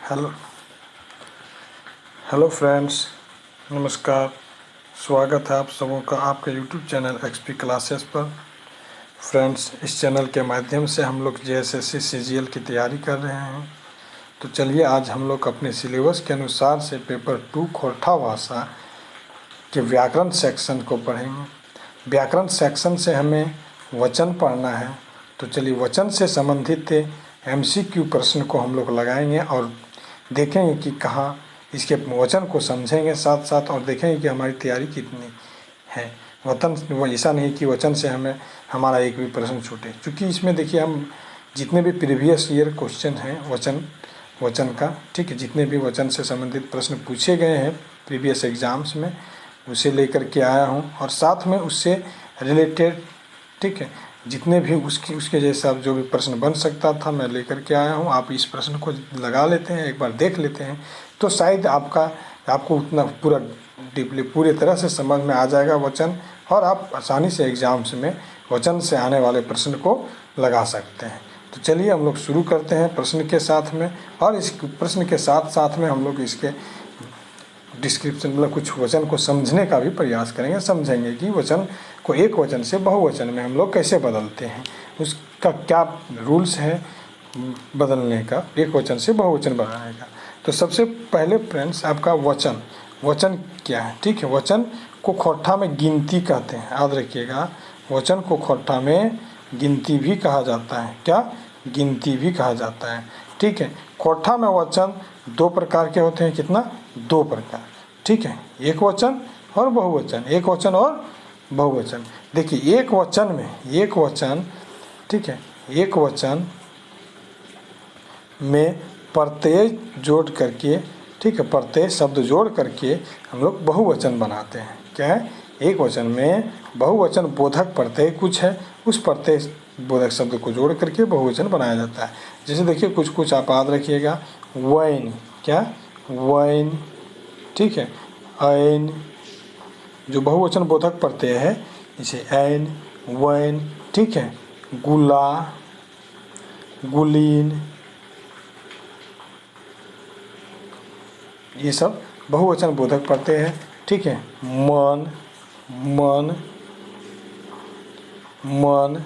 Hello hello friends, नमस्कार। स्वागत है आप सबों का आपके यूट्यूब चैनल एक्सपी क्लासेस पर। फ्रेंड्स, इस चैनल के माध्यम से हम लोग जेएसएससी सीजीएल की तैयारी कर रहे हैं। तो चलिए आज हम लोग अपने सिलेबस के अनुसार से पेपर 2 खोरठा भाषा के व्याकरण सेक्शन को पढ़ेंगे। व्याकरण सेक्शन से हमें वचन पढ़ना है, तो चलिए वचन से संबंधित एमसीक्यू प्रश्न को हम लोग लगाएंगे और देखेंगे कि कहाँ इसके वचन को समझेंगे साथ साथ, और देखेंगे कि हमारी तैयारी कितनी है। वचन ऐसा नहीं कि वचन से हमें हमारा एक भी प्रश्न छूटे, क्योंकि इसमें देखिए हम जितने भी प्रीवियस ईयर क्वेश्चन हैं वचन का, ठीक है, जितने भी वचन से संबंधित प्रश्न पूछे गए हैं प्रीवियस एग्ज़ाम्स में, उसे लेकर के आया हूँ, और साथ में उससे रिलेटेड, ठीक है, जितने भी उसके जैसा जो भी प्रश्न बन सकता था मैं लेकर के आया हूँ। आप इस प्रश्न को लगा लेते हैं, एक बार देख लेते हैं, तो शायद आपको उतना पूरी तरह से समझ में आ जाएगा वचन, और आप आसानी से एग्ज़ाम्स में वचन से आने वाले प्रश्न को लगा सकते हैं। तो चलिए हम लोग शुरू करते हैं प्रश्न के साथ में, और इस प्रश्न के साथ साथ में हम लोग इसके डिस्क्रिप्शन मतलब कुछ वचन को समझने का भी प्रयास करेंगे, समझेंगे कि वचन को एक वचन से बहुवचन में हम लोग कैसे बदलते हैं, उसका क्या रूल्स है बदलने का, एक वचन से बहुवचन बनाने का। तो सबसे पहले फ्रेंड्स आपका वचन क्या है, ठीक है। वचन को खोरठा में गिनती कहते हैं, याद रखिएगा। वचन को खोरठा में गिनती भी कहा जाता है, क्या, गिनती भी कहा जाता है, ठीक है। खोरठा में वचन दो प्रकार के होते हैं, कितना, दो प्रकार, ठीक है, एक वचन और बहुवचन, एक वचन और बहुवचन। देखिए एक वचन, ठीक है, एक वचन में प्रत्यय जोड़ करके, ठीक है, प्रत्यय शब्द जोड़ करके हम लोग बहुवचन बनाते हैं। क्या है, एक वचन में बहुवचन बोधक प्रत्यय कुछ है, उस प्रत्यय बोधक शब्द को जोड़ करके बहुवचन बनाया जाता है। जैसे देखिए कुछ आप याद रखिएगा, वैन, क्या, वैन, ठीक है, ऐन, जो बहुवचन बोधक प्रत्यय है इसे ऐन, वैन, ठीक है, गुला, गुलीन, ये सब बहुवचन बोधक प्रत्यय है, ठीक है। मन, मन, मन,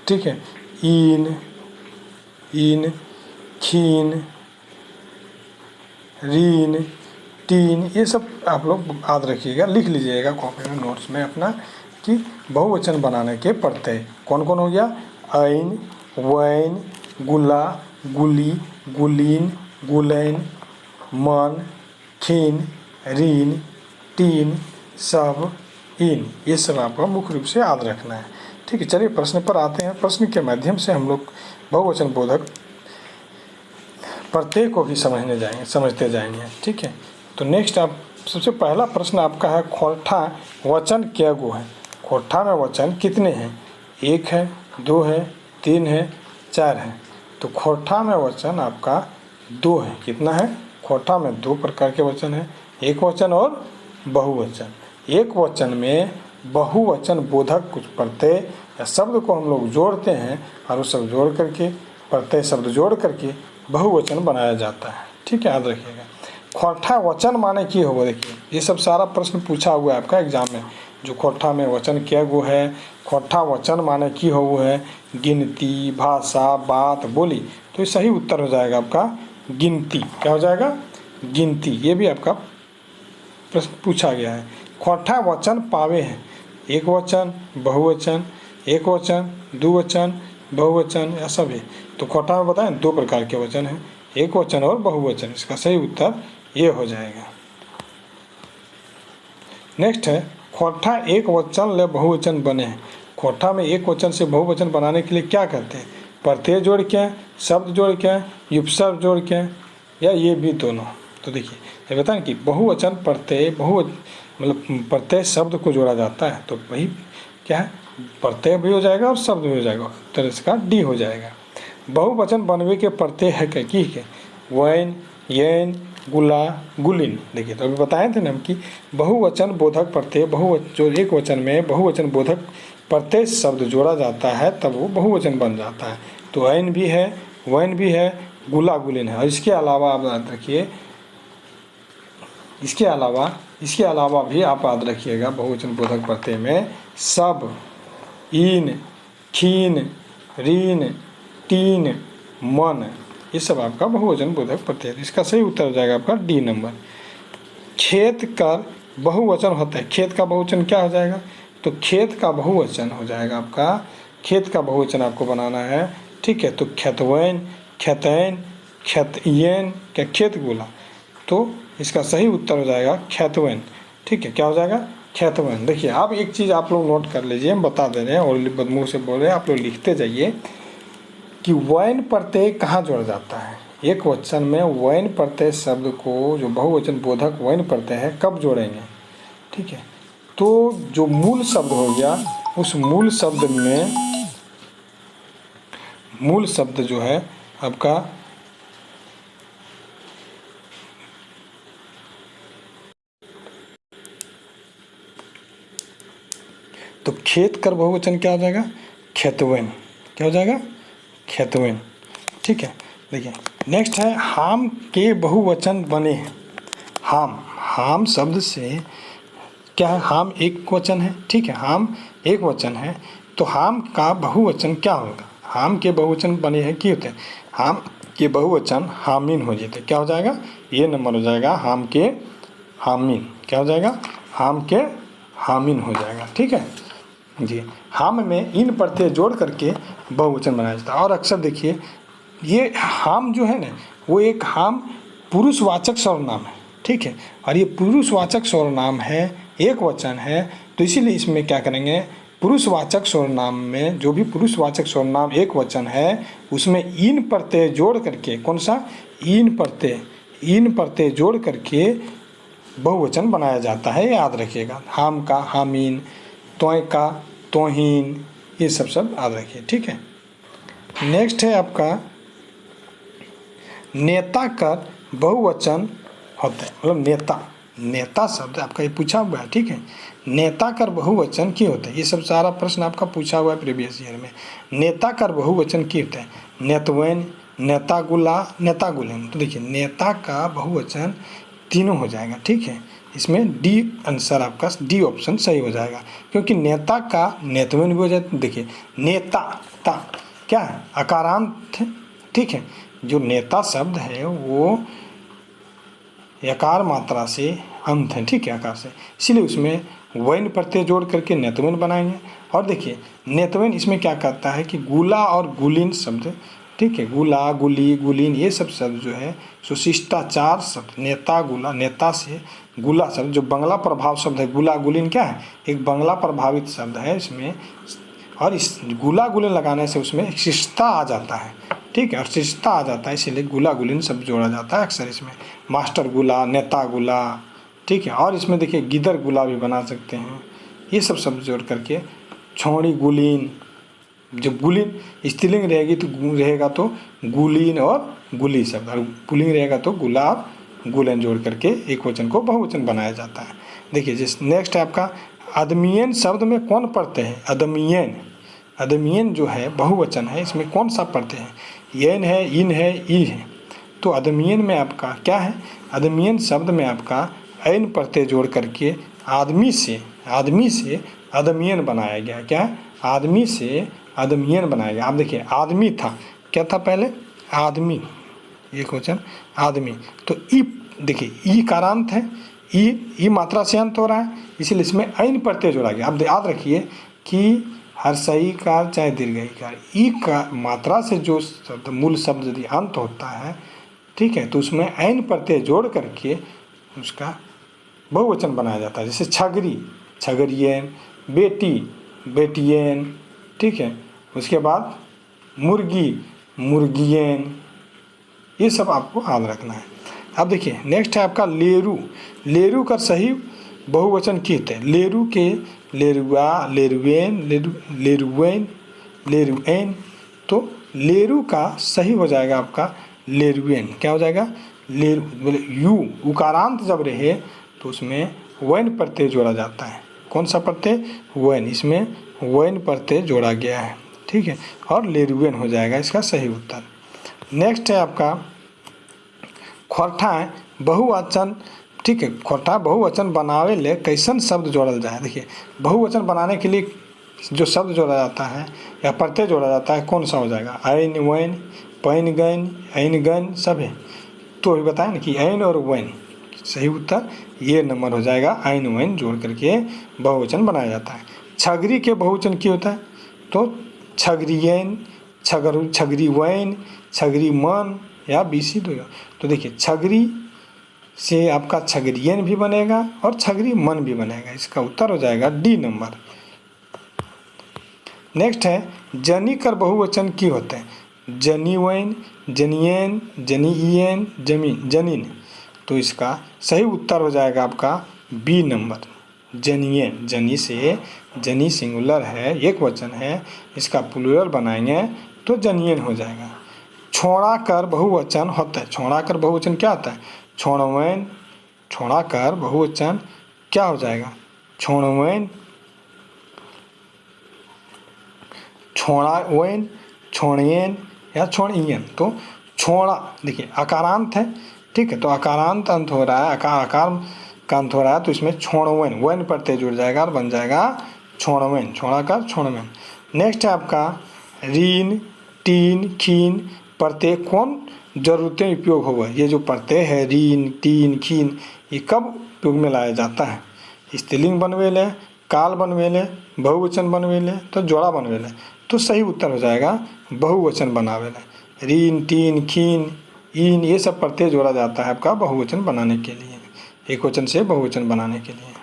ठीक है, इन, इन, खीन, रीन, तीन, ये सब आप लोग याद रखिएगा, लिख लीजिएगा कॉपी में नोट्स में अपना, कि बहुवचन बनाने के प्रत्यय कौन कौन हो गया, ऐन, वैन, गुला, गुली, गुलीन, गुलैन, मन, खीन, रीन, तीन, सब, इन, ये सब आपको मुख्य रूप से याद रखना है, ठीक है। चलिए प्रश्न पर आते हैं। प्रश्न के माध्यम से हम लोग बहुवचन बोधक प्रत्यय को भी समझते जाएंगे, ठीक है। तो नेक्स्ट आप सबसे पहला प्रश्न आपका है, खोरठा वचन क्या गो है। खोरठा में वचन कितने हैं, एक है, दो है, तीन है, चार है। तो खोरठा में वचन आपका दो है, कितना है, खोरठा में दो प्रकार के वचन है, एक वचन और बहुवचन। एक वचन में बहुवचन बोधक कुछ प्रत्यय या शब्द को हम लोग जोड़ते हैं, और वो सब जोड़ करके प्रत्यय शब्द जोड़ करके बहुवचन बनाया जाता है, ठीक है, याद रखिएगा। खोरठा वचन माने की हो, देखिए ये सब सारा प्रश्न पूछा हुआ है आपका एग्जाम में, जो खोरठा में वचन क्या गो है, खोरठा वचन माने की हो है, गिनती, भाषा, बात, बोली। तो ये सही उत्तर हो जाएगा आपका गिनती। क्या हो जाएगा, गिनती। ये भी आपका प्रश्न पूछा गया है। खोरठा वचन पावे हैं, एक वचन, बहुवचन, एक वचन, द्विवचन, बहुवचन, या सभी। तो खोरठा में बताएं दो प्रकार के वचन हैं, एक वचन और बहुवचन। इसका सही उत्तर ये हो जाएगा। नेक्स्ट है, खोरठा एक वचन ले बहुवचन बने हैं। खोरठा में एक वचन से बहुवचन बनाने के लिए क्या करते हैं, प्रत्यय जोड़ के, शब्द जोड़ के, उपसर्ग जोड़ के, या ये भी दोनों। तो देखिए ये बताएं कि बहुवचन प्रत्यय मतलब प्रत्यय शब्द को जोड़ा जाता है, तो वही क्या है, प्रत्यय भी हो जाएगा और शब्द भी हो जाएगा, तो इसका डी हो जाएगा। बहुवचन बनवे के प्रत्यय है क्या, की है, वैन, यैन, गुला, गुलिन। देखिए तो अभी बताए थे ना हम कि बहुवचन बोधक प्रत्यय, जो एक वचन में बहुवचन बोधक प्रत्यय शब्द जोड़ा जाता है तब वो बहुवचन बन जाता है। तो ऐन भी है, वैन भी है, गुलागुलिन है। और इसके अलावा आप याद रखिए, इसके अलावा भी आप याद रखिएगा बहुवचन बोधक प्रत्यय में सब, इन, खीन, रीन, तीन, मन, ये सब आपका बहुवचन बोधक प्रत्यय। इसका सही उत्तर हो जाएगा आपका डी नंबर। खेत का बहुवचन होता है, खेत का बहुवचन क्या हो जाएगा? तो खेत का बहुवचन हो जाएगा आपका, खेत का बहुवचन आपको बनाना है, ठीक है। तो खेतवैन, खेतैन, खेतयैन, क्या खेत बोला, तो इसका सही उत्तर हो जाएगा खेतवैन, ठीक है। क्या हो जाएगा? खेतवैन। देखिए आप एक चीज़ आप लोग नोट कर लीजिए, हम बता दे रहे हैं और बदमुँह से बोल रहे हैं, आप लोग लिखते जाइए कि वैन प्रत्यय कहाँ जोड़ा जाता है। एक वचन में वैन प्रत्यय शब्द को, जो बहुवचन बोधक वैन प्रत्यय है, कब जोड़ेंगे, ठीक है। तो जो मूल शब्द हो गया, उस मूल शब्द में, मूल शब्द जो है आपका तो खेत कर बहुवचन क्या हो जाएगा? खेतवैन। क्या हो जाएगा? खेतवैन, ठीक है। देखिए नेक्स्ट है हाम के बहुवचन बने हैं। हाम शब्द से क्या है? हाम एक वचन है, ठीक है, हाम एक वचन है, तो हाम का बहुवचन क्या होगा? हाम के बहुवचन बने हैं क्या होते हैं? हाम के बहुवचन हामिन हो जाते। क्या हो जाएगा? ये नंबर हो जाएगा हाम के हामिन। क्या हो जाएगा? हाम के हामिन हो जाएगा, ठीक है जी। हाम में इन प्रत्यय जोड़ करके बहुवचन बनाया जाता है। और अक्सर देखिए ये हाम जो है ना, वो एक हाम पुरुषवाचक सर्वनाम है, ठीक है। और ये पुरुषवाचक सर्वनाम है, एक वचन है, तो इसीलिए इसमें क्या करेंगे, पुरुषवाचक सर्वनाम में जो भी पुरुषवाचक सर्वनाम एक वचन है, उसमें इन प्रत्यय जोड़ करके, कौन सा? इन प्रत्यय जोड़ करके बहुवचन बनाया जाता है, याद रखिएगा। हाम का हामीन, तोय का तोहीन, ये सब याद रखिए, ठीक है। नेक्स्ट है आपका नेता का बहुवचन होता है, मतलब नेता शब्द आपका ये पूछा हुआ है, ठीक है। नेता कर बहुवचन क्यों होता है? ये सब सारा प्रश्न आपका पूछा हुआ है प्रीवियस ईयर में। नेता कर बहुवचन क्यों होता है? नेतवैन, नेतागुला, नेतागुलेन। तो देखिए नेता का बहुवचन तीनों हो जाएगा, ठीक है। इसमें डी आंसर आपका, डी ऑप्शन सही हो जाएगा, क्योंकि नेता का नेतवैन भी हो जाता है। देखिए नेता ता क्या है? अकारांत है, ठीक है। जो नेता शब्द है वो यकार मात्रा से अंत है, ठीक है, आकार से, इसीलिए उसमें वैन प्रत्यय जोड़ करके नेतवैन बनाएंगे। और देखिए नेतवैन इसमें क्या करता है कि गुला और गुलीन शब्द, ठीक है, गुला, गुली, गुलीन, ये सब शब्द जो है सो शिष्टाचार शब्द, नेता, गुला, नेता से गुला शब्द जो बंगला प्रभाव शब्द है, गुला गुलीन क्या है? एक बंगला प्रभावित शब्द है इसमें, और इस गुला गुलीन लगाने से उसमें शिष्टता आ जाता है, ठीक है, और शिष्टता आ जाता है, इसीलिए गुला गुलीन शब्द जोड़ा जाता है अक्सर इसमें। मास्टर गुला, नेता गुला, ठीक है। और इसमें देखिए गिदर गुला भी बना सकते हैं, ये सब शब्द जोड़ करके छौड़ी गुलीन, जब गुलीन स्त्रीलिंग रहेगी तो रहेगा तो गुलीन और गुली शब्द, और पुल्लिंग रहेगा तो गुलाब गुलेन जोड़ करके एक वचन को बहुवचन बनाया जाता है। देखिए जिस नेक्स्ट है आपका अदमियन शब्द में कौन प्रत्यय है? अदमियन, अदमियन जो है बहुवचन है, इसमें कौन सा प्रत्यय है? येन है, इन है, ई है। तो अदमियन में आपका क्या है? अदमियन शब्द में आपका ऐन प्रत्यय जोड़ करके आदमी से अदमियन बनाया गया। क्या है? आदमी से अदमियन बनाया गया। आप देखिए आदमी था, क्या था पहले? आदमी, एक वचन आदमी, तो ई देखिए ई कारांत है, ई मात्रा से अंत हो रहा है, इसीलिए इसमें ऐन प्रत्यय जोड़ा गया। आप याद रखिए कि हर सही कार चाहे दीर्घई कार, ई का मात्रा से जो शब्द मूल शब्द यदि अंत होता है, ठीक है, तो उसमें ऐन प्रत्यय जोड़ करके उसका बहुवचन बनाया जाता है। जैसे छगरी, छगरियन, बेटी, बेटियन, ठीक है, उसके बाद मुर्गी, मुर्गियन, ये सब आपको याद रखना है। अब देखिए नेक्स्ट है आपका लेरू। लेरू का सही बहुवचन कित है? लेरू के लेरुआ, लेरुएन, लेरुएन, लेरुएन, तो लेरू का सही हो जाएगा आपका लेरुएन। क्या हो जाएगा? लेरू, बोले यू उकारांत जब रहे तो उसमें वैन प्रत्यय जोड़ा जाता है। कौन सा प्रत्यय? वैन, इसमें वैन प्रत्यय जोड़ा गया है, ठीक है, और लेरुएन हो जाएगा इसका सही उत्तर। नेक्स्ट है आपका खोरठा बहुवचन, ठीक है। खोरठा बहुवचन बनावे ले कैसन शब्द जोड़ल जाए। देखिए बहुवचन बनाने के लिए जो शब्द जोड़ा जाता है या प्रत्यय जोड़ा जाता है कौन सा हो जाएगा, ऐन वैन पैन गैन ऐन गैन सब है। तो अभी बताएं ना कि ऐन और वैन, सही उत्तर ये नंबर हो जाएगा। ऐन वैन जोड़ करके बहुवचन बनाया जाता है। छगरी के बहुवचन क्या होता है, तो छगरियन छगरी वैन छगरी मन या बीसी दो। तो देखिए छगरी से आपका छगरियन भी बनेगा और छगरी मन भी बनेगा। इसका उत्तर हो जाएगा डी नंबर। नेक्स्ट है जनी कर बहुवचन की होते हैं, जनीवैन जनियन जनीयन जमीन जनीन। तो इसका सही उत्तर हो जाएगा आपका बी नंबर, जनियन। जनी से जनी सिंगुलर है, एक वचन है, इसका प्लूरल बनाएंगे तो जनियन हो जाएगा। छोड़ा कर बहुवचन होता है, छोड़ा कर बहुवचन क्या होता है, छोड़वैन। छोड़ा कर बहुवचन क्या हो जाएगा, छोड़वैन छोड़ावैन छोड़ियन या छोड़ियन। तो छोड़ा देखिए अकारांत है, ठीक है, तो अकारांत अंत हो रहा है, आकार का अंत हो रहा है, तो इसमें छोड़वैन वैन प्रत्यय जुड़ जाएगा और बन जाएगा छोड़वैन, छोड़ा कर छोड़वैन। नेक्स्ट है आपका रीन टीन खीन प्रत्यय कौन जरूरतें उपयोग होगा। ये जो प्रत्यय है रीन टीन खीन ये कब उपयोग में लाया जाता है, स्त्रीलिंग बनवेले, काल बनवेले, बहुवचन बनवेले तो जोड़ा बनवेले। तो सही उत्तर हो जाएगा बहुवचन बनावेले। रीन टीन खीन इन ये सब प्रत्यय जोड़ा जाता है आपका बहुवचन बनाने के लिए, एक वचन से बहुवचन बनाने के लिए।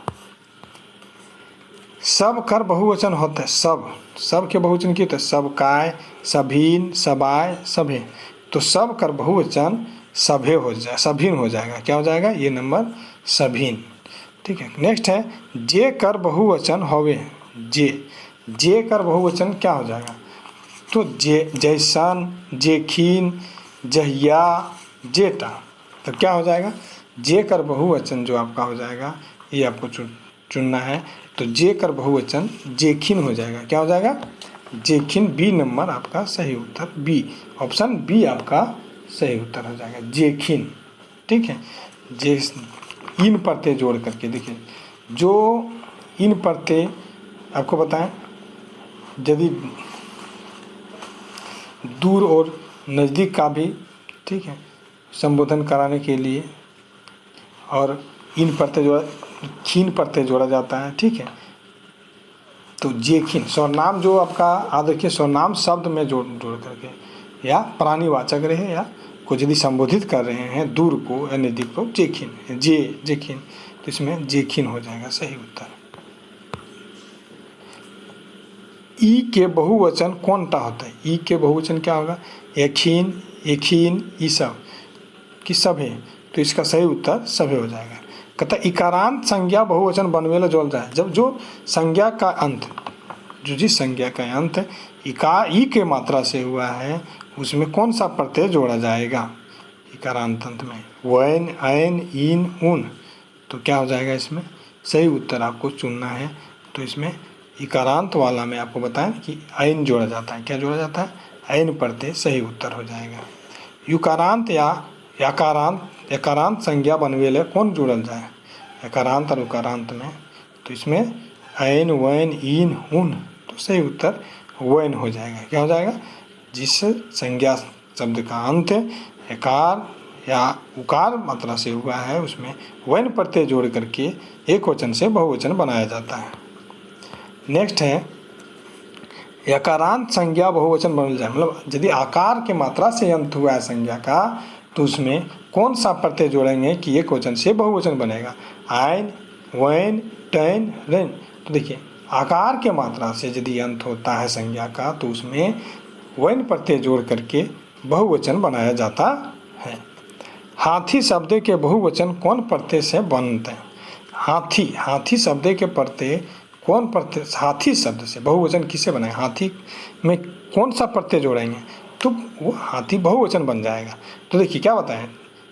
सब कर बहुवचन होता है, सब के बहुवचन की होता है, सब काय सभीन सबाय सभे। तो सब कर बहुवचन सभे हो जाए, सभीन हो जाएगा, क्या हो जाएगा ये नंबर सभीन, ठीक है। नेक्स्ट है जे कर बहुवचन होवे, जे कर बहुवचन क्या हो जाएगा, तो जे जैसन जेखीन जहिया जेटा। तो क्या हो जाएगा जे कर बहुवचन जो आपका हो जाएगा ये आपको चुनना है। तो जे कर बहुवचन जेखिन हो जाएगा, क्या हो जाएगा जेखिन। बी नंबर आपका सही उत्तर, बी ऑप्शन बी आपका सही उत्तर हो जाएगा जेखिन, ठीक है। जे इन प्रत्यय जोड़ करके देखिए, जो इन प्रत्यय आपको बताएं यदि दूर और नज़दीक का भी, ठीक है, संबोधन कराने के लिए और इन प्रत्यय जोड़ा खीन प्रत्यय जोड़ा जाता है, ठीक है। तो जेखिन सर्वनाम जो आपका याद रखिए, सर्वनाम शब्द में जोड़ करके या प्राणीवाचक रहे या कुछ यदि संबोधित कर रहे हैं दूर को या नज़दीक को, जेखिन जेखिन, तो इसमें जेखिन हो जाएगा सही उत्तर। ई के बहुवचन कौन टा होता है, ई के बहुवचन क्या होगा, एखीन एखीन ई सब कि सभे। तो इसका सही उत्तर सभे हो जाएगा। कहता इकारांत संज्ञा बहुवचन बनवेला जोड़ जाए, जब जो संज्ञा का अंत, जो जिस संज्ञा का अंत ई के मात्रा से हुआ है उसमें कौन सा प्रत्यय जोड़ा जाएगा इकारांत अंत में, वैन ऐन इन उन। तो क्या हो जाएगा इसमें सही उत्तर आपको चुनना है। तो इसमें इकारांत वाला में आपको बताएं कि ऐन जोड़ा जाता है, क्या जोड़ा जाता है ऐन प्रत्यय, सही उत्तर हो जाएगा। युकारांत या यकारांत संज्ञा बनवेले कौन जोड़ल जाए यकारांत और उकारांत में, तो इसमें ऐन वैन इन उन। तो सही उत्तर वैन हो जाएगा, क्या हो जाएगा जिस संज्ञा शब्द का अंत यकार या उकार मात्रा से हुआ है उसमें वैन प्रत्यय जोड़ करके एक वचन से बहुवचन बनाया जाता है। नेक्स्ट है यकारांत संज्ञा बहुवचन बन जाए, मतलब यदि आकार के मात्रा से अंत हुआ है संज्ञा का तो उसमें कौन सा प्रत्यय जोड़ेंगे कि एक वचन से बहुवचन बनेगा, आइन वैन टैन रेन। तो देखिए आकार के मात्रा से यदि अंत होता है संज्ञा का तो उसमें वैन प्रत्यय जोड़ करके बहुवचन बनाया जाता है। हाथी शब्द के बहुवचन कौन प्रत्यय से बनते हैं, हाथी शब्द के प्रत्यय कौन प्रत्यय, हाथी शब्द से बहुवचन किसे बनाए, हाथी में कौन सा प्रत्यय जोड़ेंगे तो वो हाथी बहुवचन बन जाएगा। तो देखिए क्या बताएं,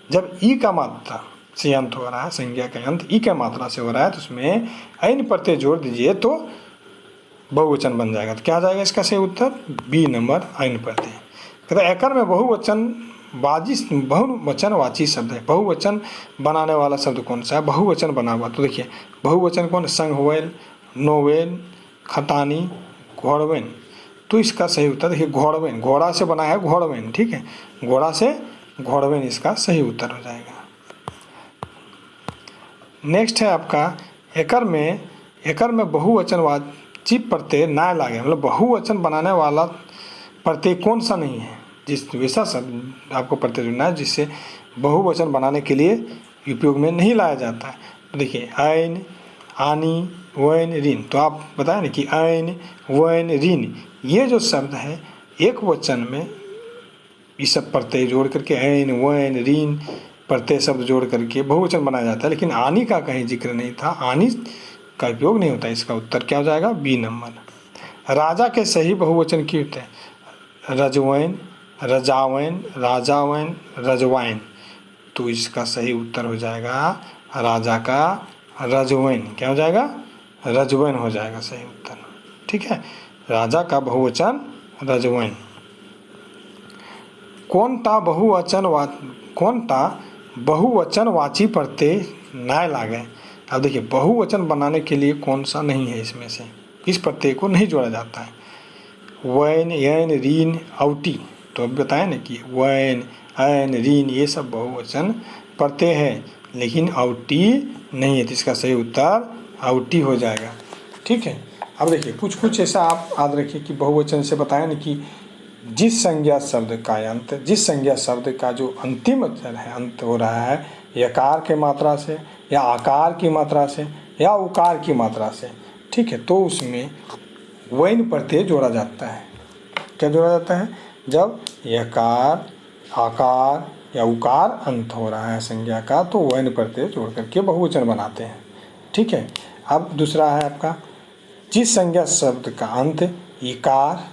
जब ई का मात्रा से अंत हो रहा है, संज्ञा का अंत ई का मात्रा से हो रहा है तो उसमें ऐन प्रत्यय जोड़ दीजिए तो बहुवचन बन जाएगा। तो क्या आ जाएगा इसका सही उत्तर बी नंबर ऐन प्रत्यय। कहते हैं एकर में बहुवचनवाची शब्द है। बहुवचन बनाने वाला शब्द कौन सा है? बहुवचन बना हुआ, तो देखिए बहुवचन कौन? संघवेल, नोवेल, खतानी, घोड़वेन। तो इसका सही उत्तर देखिए घोड़वेन, घोड़ा से बना है घोड़वेन, ठीक है, घोड़ा से घोड़वेन इसका सही उत्तर हो जाएगा। नेक्स्ट है आपका एकर में बहुवचनवाची प्रत्यय ना लागे, मतलब बहुवचन बनाने वाला प्रत्यय कौन सा नहीं है, जिस वैसा शब्द आपको प्रत्यय चुनना है जिससे बहुवचन बनाने के लिए उपयोग में नहीं लाया जाता है। तो देखिए ऐन, आनी, वैन, ऋण। तो आप बताएं ना कि ऐन, वैन, ऋण, ये जो शब्द है एक वचन में ये सब प्रत्यय जोड़ करके ऐन, वैन, ऋण प्रत्यय शब्द जोड़ करके बहुवचन बनाया जाता है, लेकिन आनी का कहीं जिक्र नहीं था, आनी का उपयोग नहीं होता। इसका उत्तर क्या हो जाएगा? B number. राजा के सही बहुवचन की होते हैं? रजवैन, रजावैन, राजावैन, रजवाइन। तो इसका सही उत्तर हो जाएगा राजा का रजवैन। क्या हो जाएगा? रजवैन हो जाएगा सही उत्तर, ठीक है, राजा का बहुवचन रजवैन। कौन टा बहुवचनवाची प्रत्यय ना लागे। अब देखिए बहुवचन बनाने के लिए कौन सा नहीं है, इसमें से किस प्रत्यय को नहीं जोड़ा जाता है? वैन, यैन, ऋण, औटी। तो अब बताएं ना कि वैन, ऐन, ऋण ये सब बहुवचन प्रत्यय है, लेकिन औटी नहीं है, तो इसका सही उत्तर औटी हो जाएगा, ठीक है। अब देखिए कुछ ऐसा आप याद रखिए कि बहुवचन से बताएं ना कि जिस संज्ञा शब्द का जो अंतिम अक्षर है, अंत हो रहा है यकार के मात्रा से या आकार की मात्रा से या उकार की मात्रा से, ठीक है, तो उसमें वैन प्रत्यय जोड़ा जाता है। क्या जोड़ा जाता है? जब यकार, आकार या उकार अंत हो रहा है संज्ञा का, तो वैन प्रत्यय जोड़ करके बहुवचन बनाते हैं, ठीक है। अब दूसरा है आपका जिस संज्ञा शब्द का अंत इकार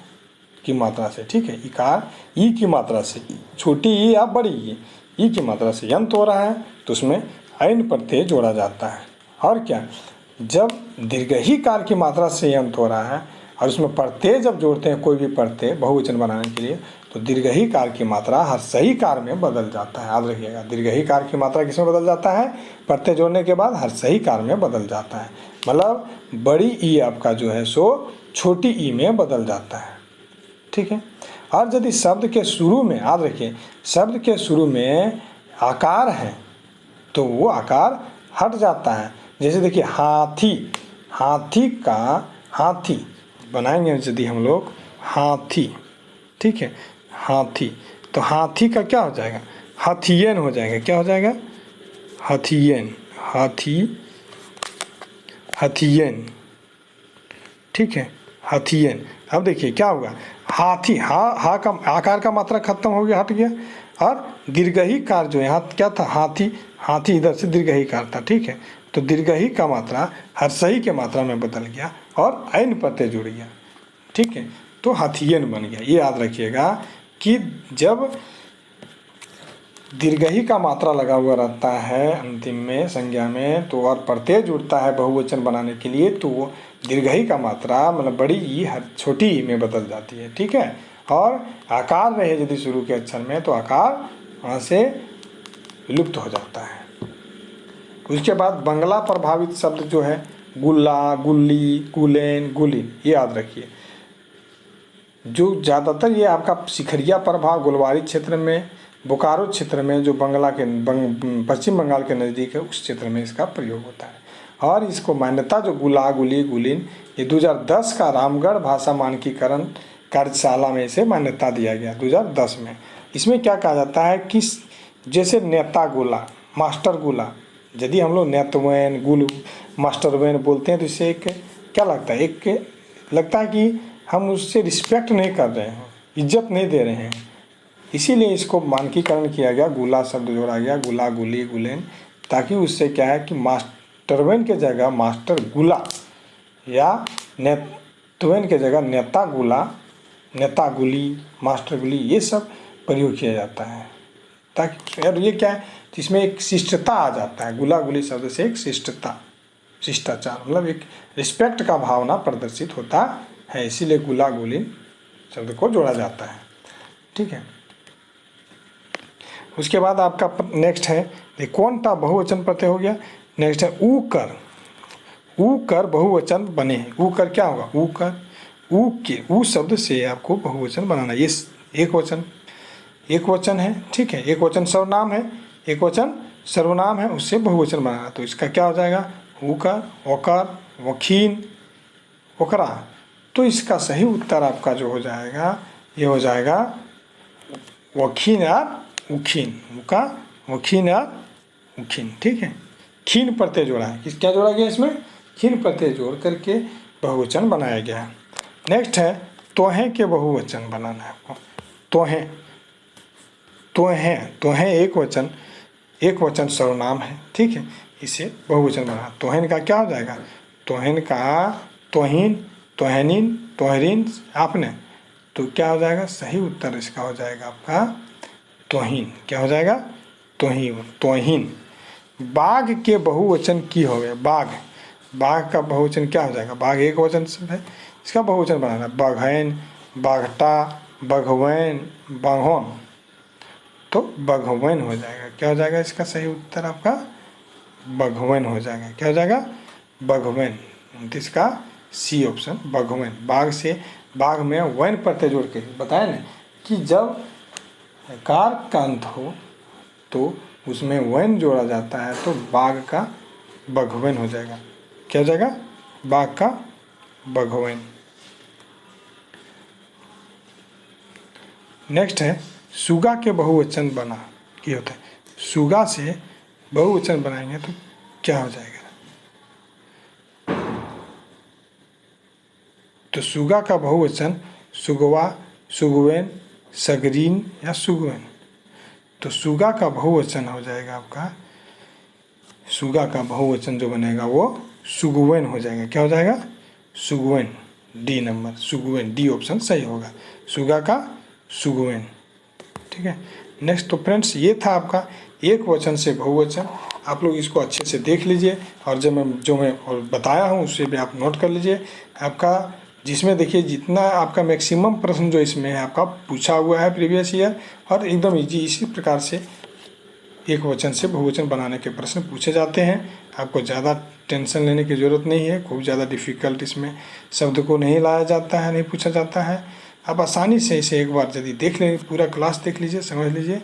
की मात्रा से, ठीक है, इकार ई की मात्रा से, छोटी ई या बड़ी ई की मात्रा से अंत हो रहा है, तो उसमें ऐन प्रत्यय जोड़ा जाता है। और क्या, जब दीर्घई कार की मात्रा से अंत हो रहा है और उसमें प्रत्यय जब जोड़ते हैं कोई भी प्रत्यय बहुवचन बनाने के लिए, तो दीर्घई कार की मात्रा हर्षई कार में बदल जाता है। याद रखिएगा दीर्घई कार की मात्रा किसमें बदल जाता है? प्रत्यय जोड़ने के बाद हर्षई कार में बदल जाता है, मतलब बड़ी ई आपका जो है सो छोटी ई में बदल जाता है, ठीक है। और यदि शब्द के शुरू में, याद रखिए शब्द के शुरू में आकार है तो वो आकार हट जाता है। जैसे देखिए हाथी, हाथी का हाथी बनाएंगे यदि हम लोग हाथी, ठीक है, हाथी, तो हाथी का क्या हो जाएगा? हाथियन हो जाएगा। क्या हो जाएगा? हाथियन, हाथियन, ठीक है, हाथियन। अब देखिए क्या होगा, हाथी, हा का आकार का मात्रा खत्म हो गया, हट गया, और दीर्घई कार जो है यहाँ क्या था? हाथी इधर से दीर्घई कार था, ठीक है, तो दीर्घई का मात्रा हर्षई के मात्रा में बदल गया और ऐन प्रत्यय जुड़ गया, ठीक है, तो हाथियन बन गया। ये याद रखिएगा कि जब दीर्घई का मात्रा लगा हुआ रहता है अंतिम में संज्ञा में, तो और प्रत्यय जुड़ता है बहुवचन बनाने के लिए, तो वो दीर्घई का मात्रा मतलब बड़ी ई छोटी ई में बदल जाती है, ठीक है। और आकार रहे यदि शुरू के अक्षर में, तो आकार वहाँ से विलुप्त हो जाता है। उसके बाद बंगला प्रभावित शब्द जो है गुल्ला, गुल्ली, गुलेन, गुलिन, ये याद रखिए। जो ज़्यादातर ये आपका शिखरिया प्रभाव गोलवारी क्षेत्र में, बोकारो क्षेत्र में, जो पश्चिम बंगाल के नज़दीक है, उस क्षेत्र में इसका प्रयोग होता है। और इसको मान्यता जो गुला, गुली, गुलिन, ये 2010 का रामगढ़ भाषा मानकीकरण कार्यशाला में इसे मान्यता दिया गया 2010 में। इसमें क्या कहा जाता है कि जैसे नेता गोला, मास्टर गोला, यदि हम लोग नेतवैन, गुल, मास्टरवैन बोलते हैं तो इससे एक क्या लगता है? एक लगता है कि हम उससे रिस्पेक्ट नहीं कर रहे हैं, इज्जत नहीं दे रहे हैं, इसीलिए इसको मानकीकरण किया गया, गुला शब्द जोड़ा गया, गुला, गुली, गुलेन, ताकि उससे क्या है कि मास्टरवैन के जगह मास्टर गुला या नेतवैन के जगह नेता गुला, नेता गुली, मास्टर गुली, ये सब प्रयोग किया जाता है, ताकि यार ये क्या है, इसमें एक शिष्टता आ जाता है। गुला गुली शब्द से एक शिष्टता, शिष्टाचार, मतलब एक रिस्पेक्ट का भावना प्रदर्शित होता है, इसीलिए गुला गुली शब्द को जोड़ा जाता है। ठीक है। उसके बाद आपका नेक्स्ट है कौन टा बहुवचन प्रत्यय हो गया। नेक्स्ट है ऊकर। ऊकर बहुवचन बने हैं। ऊकर क्या होगा, ऊकर, ऊ के, ऊ शब्द से आपको बहुवचन बनाना। ये एक वचन है, ठीक है। एक वचन सर्वनाम है, एक वचन सर्वनाम है, उससे बहुवचन बनाना। तो इसका क्या हो जाएगा, ऊकर, ओकर, वखीन, ओकरा। तो इसका सही उत्तर आपका जो हो जाएगा, ये हो जाएगा वखीन या उखीन। उका, वखीन या उखीन, ठीक है। खीन प्रत्यय जोड़ा है, किस क्या जोड़ा गया इसमें, खीन प्रत्यय जोड़ करके बहुवचन बनाया गया है। नेक्स्ट है तोहें के बहुवचन बनाना है आपको। तोहें, तोहें, तोहें एक वचन सर्वनाम है, ठीक है। इसे बहुवचन बनाना। तोहें का क्या हो जाएगा, तोहें का तोहिन, तोहनीन, तोहरीन, आपने। तो क्या हो जाएगा, सही उत्तर इसका हो जाएगा आपका तोहिन। क्या हो जाएगा, तोहिन, तोहिन। बाघ के बहुवचन की हो गया, बाघ, बाघ का बहुवचन क्या हो जाएगा, बाघ एक वचन है, इसका बहुवचन बनाना। बघैन, बाघटा, बघवैन, बाघोन। तो बघवैन हो जाएगा। क्या हो जाएगा इसका सही उत्तर आपका बघवैन हो जाएगा। क्या हो जाएगा, बघवैन। इसका सी ऑप्शन बघवैन। बाघ से, बाघ में वैन प्रत्यय जोड़ के बताया ना कि जब कार का अंत हो तो उसमें वैन जोड़ा जाता है, तो बाघ का बघवैन हो जाएगा। क्या हो जाएगा, बाघ का बघवैन। नेक्स्ट है सुगा के बहुवचन बना, ये होता है। सुगा से बहुवचन बनाएंगे तो क्या हो जाएगा, तो सुगा का बहुवचन सुगवा, सुगवेन, सगरीन या सुगवेन। तो सुगा का बहुवचन हो जाएगा आपका, सुगा का बहुवचन जो बनेगा वो सुगवेन हो जाएगा। क्या हो जाएगा, सुगवेन। डी नंबर, सुगवेन, डी ऑप्शन सही होगा, सुगा का सुगवेन, ठीक है। नेक्स्ट तो फ्रेंड्स ये था आपका एक वचन से बहुवचन। आप लोग इसको अच्छे से देख लीजिए और जो मैं और बताया हूँ उससे भी आप नोट कर लीजिए। आपका जिसमें देखिए जितना आपका मैक्सिमम प्रश्न जो इसमें है आपका पूछा हुआ है प्रीवियस ईयर, और एकदम इजी इसी प्रकार से एक वचन से बहुवचन बनाने के प्रश्न पूछे जाते हैं। आपको ज़्यादा टेंशन लेने की ज़रूरत नहीं है, खूब ज़्यादा डिफ़िकल्ट इसमें शब्द को नहीं लाया जाता है, नहीं पूछा जाता है। आप आसानी से इसे एक बार यदि देख लें, पूरा क्लास देख लीजिए, समझ लीजिए,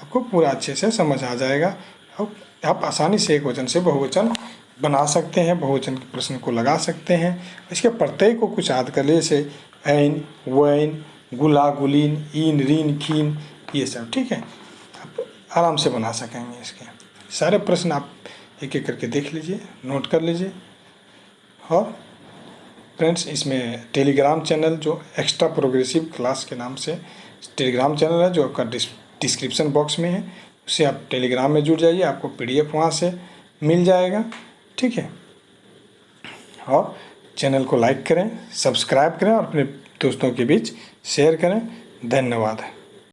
आपको पूरा अच्छे से समझ आ जाएगा और आप आसानी से एक वचन से बहुवचन बना सकते हैं, बहुवचन के प्रश्न को लगा सकते हैं। इसके प्रत्यय को कुछ याद कर लीजिए, जैसे ऐन, वैन, गुला, गुलीन, ईन, रीन, खीन, ये सब, ठीक है। आप आराम से बना सकेंगे। इसके सारे प्रश्न आप एक एक करके देख लीजिए, नोट कर लीजिए। और फ्रेंड्स इसमें टेलीग्राम चैनल जो एक्स्ट्रा प्रोग्रेसिव क्लास के नाम से टेलीग्राम चैनल है, जो आपका डिस्क्रिप्शन बॉक्स में है, उससे आप टेलीग्राम में जुड़ जाइए, आपको PDF वहाँ से मिल जाएगा, ठीक है। और चैनल को लाइक करें, सब्सक्राइब करें और अपने दोस्तों के बीच शेयर करें। धन्यवाद।